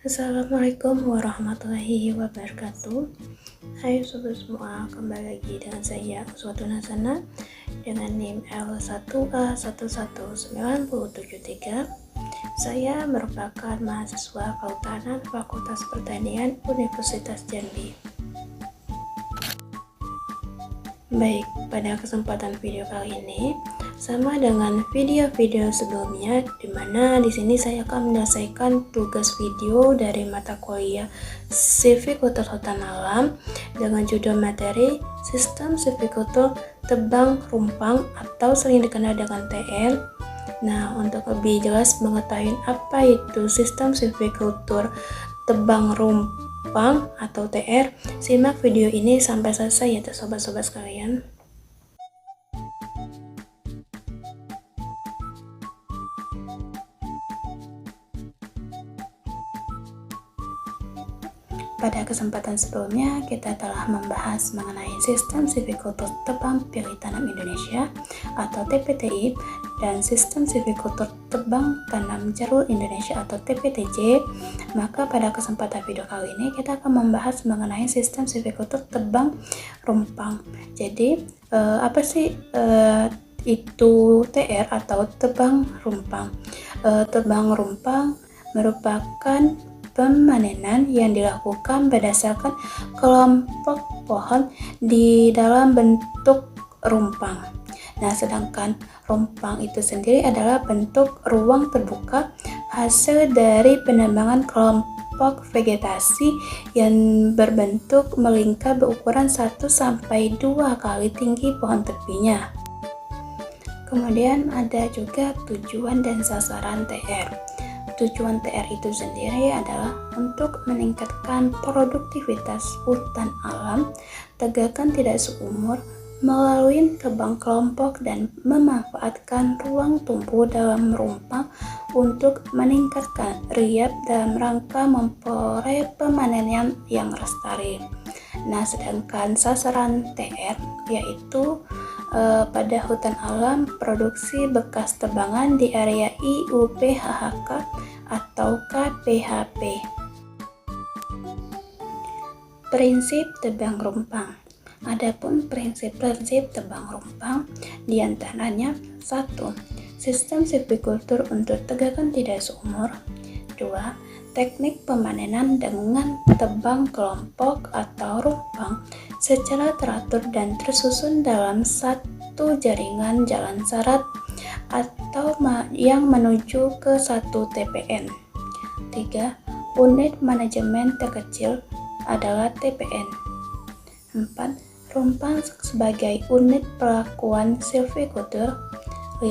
Assalamualaikum warahmatullahi wabarakatuh. Hai sobat semua, kembali lagi dengan saya Uswatun Hasanah dengan NIM L1A11973. Saya merupakan mahasiswa Kehutanan Fakultas Pertanian Universitas Jambi. Baik, pada kesempatan video kali ini sama dengan video-video sebelumnya, di mana di sini saya akan menyelesaikan tugas video dari mata kuliah Silvicultur Hutan Alam dengan judul materi Sistem Silvicultur Tebang Rumpang atau sering dikenal dengan TR. Nah, untuk lebih jelas mengetahui apa itu sistem silvicultur tebang rumpang atau TR, simak video ini sampai selesai ya sobat-sobat sekalian. Pada kesempatan sebelumnya, kita telah membahas mengenai sistem silvicultur tebang pilih tanam Indonesia atau TPTI dan sistem silvicultur tebang tanam jalur Indonesia atau TPTJ. Maka pada kesempatan video kali ini kita akan membahas mengenai sistem silvicultur tebang rumpang. Jadi, apa sih itu TR atau tebang rumpang? Tebang rumpang merupakan pemanenan yang dilakukan berdasarkan kelompok pohon di dalam bentuk rumpang. Nah, sedangkan rumpang itu sendiri adalah bentuk ruang terbuka hasil dari penebangan kelompok vegetasi yang berbentuk melingkar berukuran 1-2 kali tinggi pohon tepinya. Kemudian ada juga tujuan dan sasaran TR. Tujuan TR itu sendiri adalah untuk meningkatkan produktivitas hutan alam, tegakkan tidak seumur, melalui tebang kelompok dan memanfaatkan ruang tumbuh dalam rumpang untuk meningkatkan riap dalam rangka memperoleh pemanenan yang lestari. Nah, sedangkan sasaran TR yaitu pada hutan alam produksi bekas tebangan di area IUP-HHK atau KPHP. Prinsip tebang rumpang. Adapun prinsip-prinsip tebang rumpang diantaranya 1. Sistem silvicultur untuk tegakkan tidak seumur. 2. Teknik pemanenan dengan tebang kelompok atau rumpang secara teratur dan tersusun dalam satu jaringan jalan syarat atau yang menuju ke satu TPN. 3. Unit manajemen terkecil adalah TPN. 4. Rumpang sebagai unit perlakuan silvicultur. 5.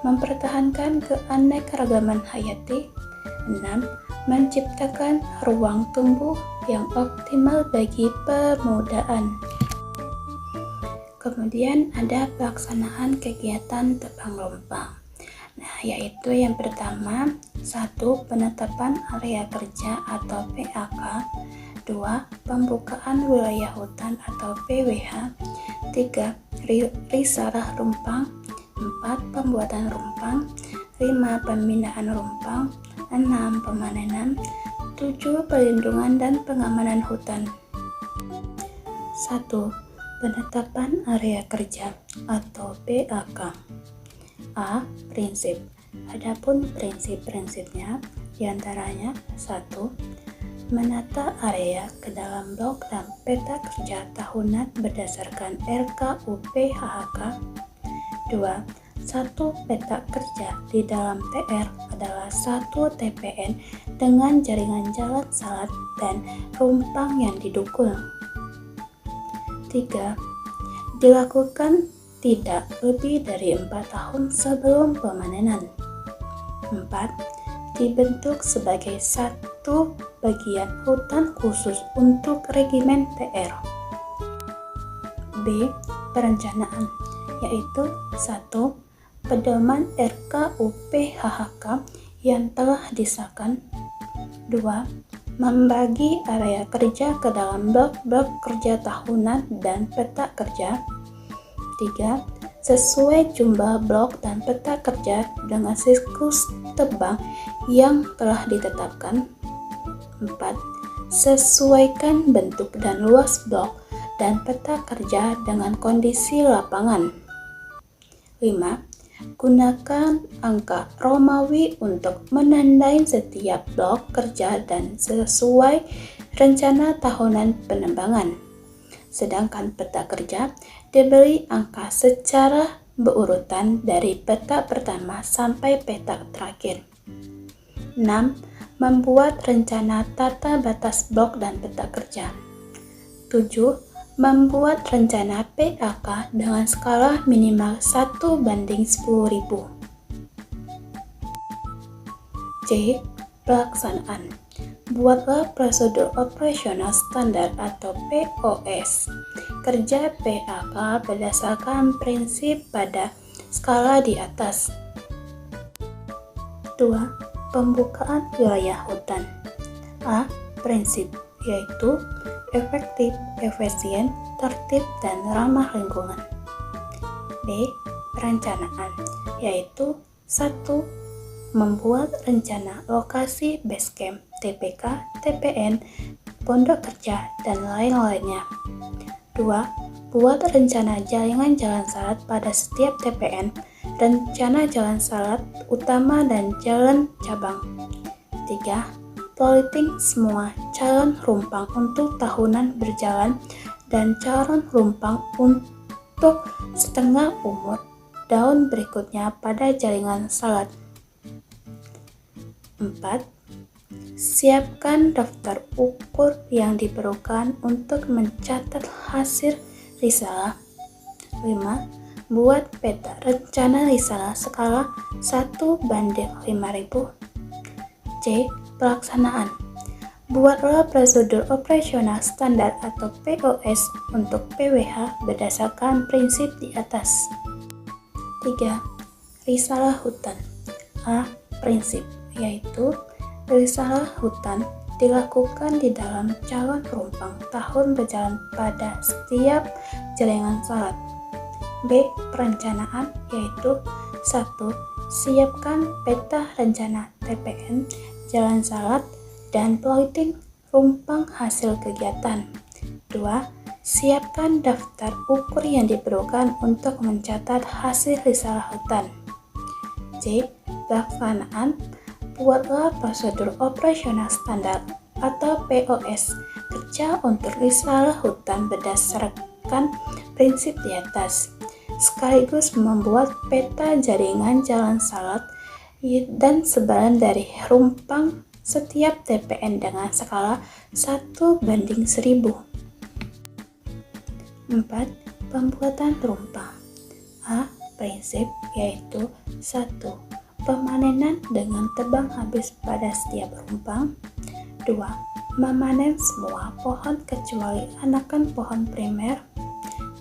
Mempertahankan keanekaragaman hayati. 6. Menciptakan ruang tumbuh yang optimal bagi pemudaan. Kemudian ada pelaksanaan kegiatan tebang rumpang. Nah, yaitu yang pertama, 1. Penetapan area kerja atau PAK. 2. Pembukaan wilayah hutan atau PWH. 3. Risarah rumpang. 4. Pembuatan rumpang. 5. Pembinaan rumpang. 6. Pemanenan. 7. Perlindungan dan pengamanan hutan. 1. Penetapan area kerja atau PAK. A. Prinsip. Adapun prinsip-prinsipnya diantaranya 1. Menata area ke dalam blok dan peta kerja tahunan berdasarkan RKUP-HHK. 2. 1 peta kerja di dalam TR adalah 1 TPN dengan jaringan jalan syarat dan rumpang yang didukung. 3. Dilakukan tidak lebih dari 4 tahun sebelum pemanenan. 4. Dibentuk sebagai satu bagian hutan khusus untuk regimen TR. B. Perencanaan, yaitu 1. Pedoman RKUP-HHK yang telah disahkan. 2. Membagi area kerja ke dalam blok-blok kerja tahunan dan peta kerja. 3. Sesuai jumlah blok dan peta kerja dengan siklus tebang yang telah ditetapkan. 4. Sesuaikan bentuk dan luas blok dan peta kerja dengan kondisi lapangan. 5. Gunakan angka Romawi untuk menandai setiap blok kerja dan sesuai rencana tahunan penebangan. Sedangkan peta kerja diberi angka secara berurutan dari peta pertama sampai peta terakhir. 6. Membuat rencana tata batas blok dan peta kerja. 7. Membuat rencana PAK dengan skala minimal 1:10.000. C. Pelaksanaan. Buatlah prosedur operasional standar atau POS. Kerja PAK berdasarkan prinsip pada skala di atas. 2. Pembukaan wilayah hutan. A. Prinsip, yaitu efektif, efisien, tertib, dan ramah lingkungan. B. Perencanaan, yaitu 1. Membuat rencana lokasi base camp, TPK, TPN, pondok kerja, dan lain-lainnya. 2. Buat rencana jaringan jalan salat pada setiap TPN, rencana jalan salat utama dan jalan cabang. 3. Plotting semua calon rumpang untuk tahunan berjalan dan calon rumpang untuk setengah umur tahun berikutnya pada jaringan salat. 4. Siapkan daftar ukur yang diperlukan untuk mencatat hasil risalah. 5. Buat peta rencana risalah skala 1:5000. C. Pelaksanaan. Buatlah prosedur operasional standar atau POS untuk PWH berdasarkan prinsip di atas. 3. Risalah hutan. A. Prinsip, yaitu risalah hutan dilakukan di dalam calon rumpang tahun berjalan pada setiap jaringan salat. B. Perencanaan, yaitu 1. Siapkan peta rencana TPN, jalan salat, dan plotting rumpang hasil kegiatan. 2. Siapkan daftar ukur yang diperlukan untuk mencatat hasil risalah hutan. C. Pelaksanaan. Buatlah prosedur operasional standar atau POS kerja untuk risalah hutan berdasarkan prinsip di atas, sekaligus membuat peta jaringan jalan salat dan sebaran dari rumpang setiap TPN dengan skala 1:1000. 4. Pembuatan rumpang. A. Prinsip, yaitu 1. Pemanenan dengan tebang habis pada setiap rumpang. 2. Memanen semua pohon kecuali anakan pohon primer.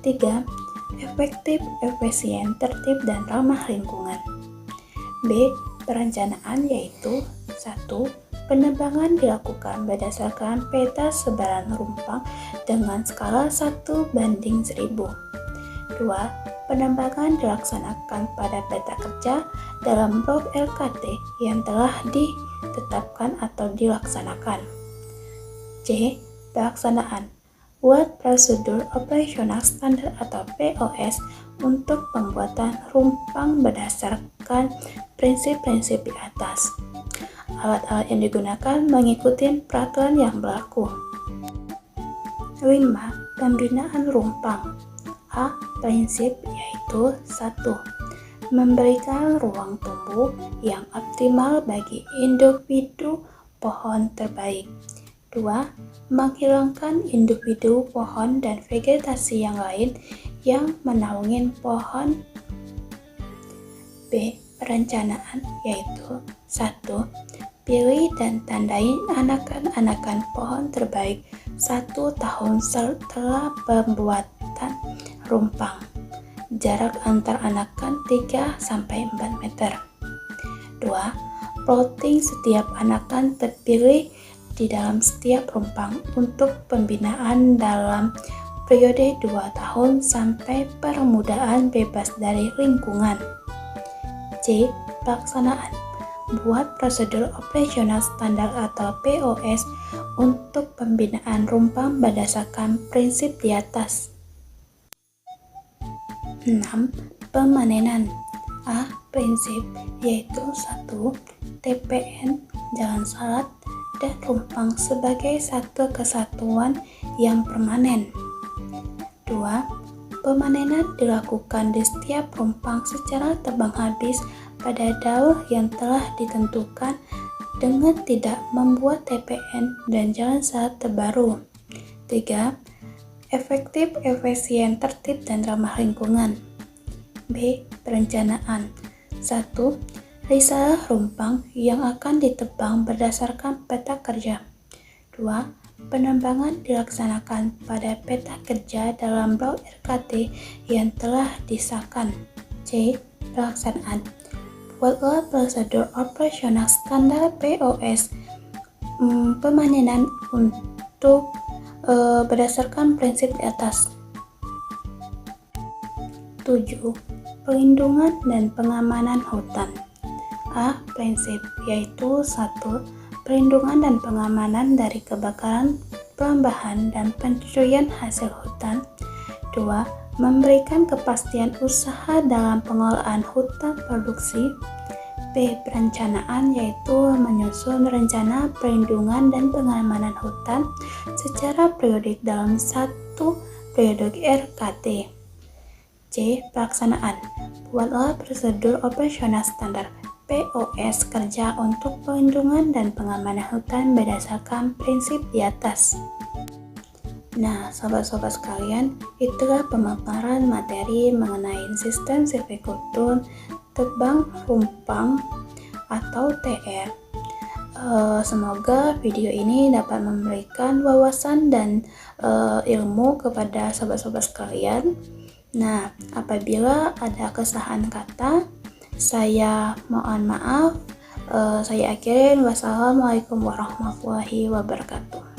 3. Efektif, efisien, tertib, dan ramah lingkungan. B. Perencanaan, yaitu 1. Penebangan dilakukan berdasarkan peta sebaran rumpang dengan skala 1:1000. 2. Penebangan dilaksanakan pada peta kerja dalam blok LKT yang telah ditetapkan atau dilaksanakan. C. Pelaksanaan. Buat prosedur operasional standar atau POS untuk pembuatan rumpang berdasarkan prinsip-prinsip di atas. Alat-alat yang digunakan mengikuti peraturan yang berlaku. 5. Pembinaan rumpang. A. Prinsip, yaitu 1. Memberikan ruang tumbuh yang optimal bagi individu pohon terbaik. 2. Menghilangkan individu pohon dan vegetasi yang lain yang menaungi pohon. B. Perencanaan, yaitu 1. Pilih dan tandai anakan-anakan pohon terbaik 1 tahun setelah pembuatan rumpang. Jarak antar anakan 3-4 meter. 2. Plotting setiap anakan terpilih di dalam setiap rumpang untuk pembinaan dalam periode 2 tahun sampai permudaan bebas dari lingkungan. C. Pelaksanaan. buat prosedur operasional standar atau POS untuk pembinaan rumpang berdasarkan prinsip di atas. 6. Pemanenan. A. Prinsip yaitu 1. TPN, jalan salat, dan rumpang sebagai satu kesatuan yang permanen. 2. Pemanenan dilakukan di setiap rumpang secara tebang habis pada daur yang telah ditentukan dengan tidak membuat TPN dan jalan salat terbaru. 3. Efektif, efisien, tertib, dan ramah lingkungan. B. Perencanaan. 1. Risalah rumpang yang akan ditebang berdasarkan peta kerja. 2. Penembangan dilaksanakan pada peta kerja dalam blok RKT yang telah disahkan. C. Pelaksanaan. Buatlah prosedur operasional standar POS pemanenan untuk berdasarkan prinsip di atas. 7. Perlindungan dan pengamanan hutan. A. Prinsip yaitu 1. Perlindungan dan pengamanan dari kebakaran, perambahan, dan pencurian hasil hutan. 2. Memberikan kepastian usaha dalam pengelolaan hutan produksi. B. Perencanaan yaitu menyusun rencana perlindungan dan pengamanan hutan secara periodik dalam satu periode RKT. C. Pelaksanaan. Buatlah prosedur operasional standar POS kerja untuk perlindungan dan pengamanan hutan berdasarkan prinsip di atas. Nah, sobat-sobat sekalian, itulah pemaparan materi mengenai sistem silviculture tebang rumpang atau TR. Semoga video ini dapat memberikan wawasan dan ilmu kepada sobat-sobat sekalian. Nah, apabila ada kesalahan kata, saya mohon maaf. Saya akhirin. Wassalamualaikum warahmatullahi wabarakatuh.